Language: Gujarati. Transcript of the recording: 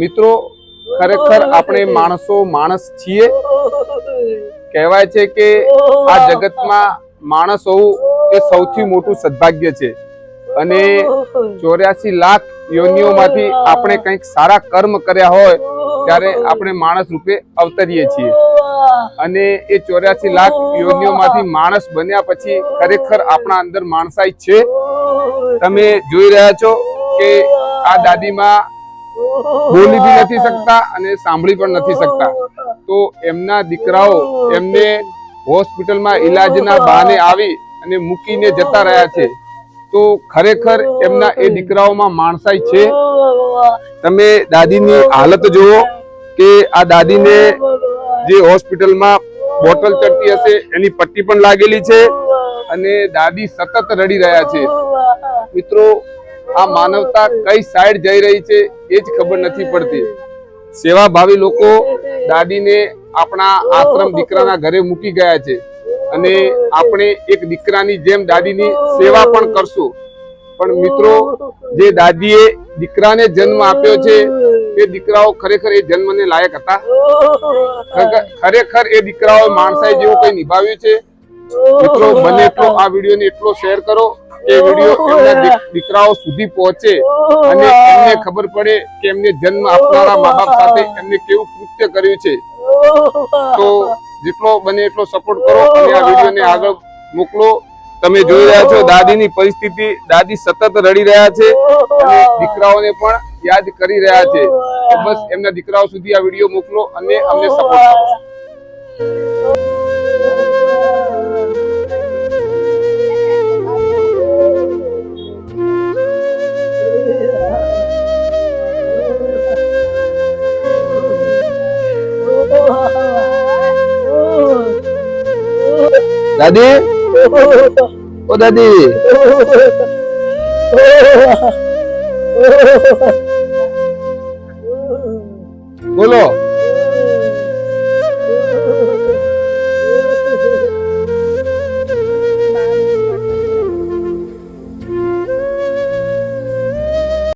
મિત્રો, ખરેખર આપણે માણસ છીએ. કહેવાય છે કે આ જગતમાં માણસ હોવું એ સૌથી મોટું સદભાગ્ય છે અને 84 લાખ યોનિઓમાંથી આપણે કંઈક સારા કર્મ કર્યા હોય ત્યારે આપણે માણસ રૂપે અવતરીએ છીએ અને એ 84 લાખ યોનિઓમાંથી માણસ બન્યા પછી ખરેખર આપણા અંદર માણસાઈ છે. તમે જોઈ રહ્યા છો કે આ દાદીમાં બોલી બી નથી શકતા અને સાંભળી પણ નથી શકતા, તો એમના દીકરાઓ એમને હોસ્પિટલમાં ઈલાજના બહાને આવી અને મૂકીને જતા રહ્યા છે. તો ખરેખર એમના એ દીકરાઓમાં માણસાઈ છે. તમે દાદીની હાલત જુઓ કે આ દાદીને જે હોસ્પિટલમાં બોટલ ચડતી હશે એની પટ્ટી પણ લાગેલી છે અને દાદી સતત રડી રહ્યા છે. મિત્રો, આ માનવતા કઈ સાઈડ જઈ રહી છે એ જ ખબર નથી પડતી. સેવાભાવી લોકો દાદીને આપણા આશ્રમ દીકરાના ઘરે મૂકી ગયા છે અને આપણે એક દીકરાની જેમ દાદીની સેવા પણ કરશું. પણ મિત્રો, જે દાદીએ દીકરાને જન્મ આપ્યો છે એ દીકરાઓ ખરેખર એ જન્મને લાયક હતા? ખરેખર એ દીકરાઓ માણસાઈ જેવું કઈ નિભાવ્યું છે? મિત્રો, બને એટલો આ વિડીયોને એટલો શેર કરો કે વિડીયો એમના દીકરાઓ સુધી પહોંચે અને એમને ખબર પડે કે એમને જન્મ આપનારા મા બાપ સાથે એમને કેવું કૃત્ય કર્યું છે. તો જેટલો બને એટલો સપોર્ટ કરો અને આ વિડીયોને આગળ મોકલો. તમે જોઈ રહ્યા છો દાદીની પરિસ્થિતિ, દાદી સતત રડી રહ્યા છે અને દીકરાઓને પણ યાદ કરી રહ્યા છે. બસ એમના દીકરાઓ સુધી આ વિડીયો મોકલો અને અમને સપોર્ટ કરો. દાદી, ઓ દાદી, બોલો.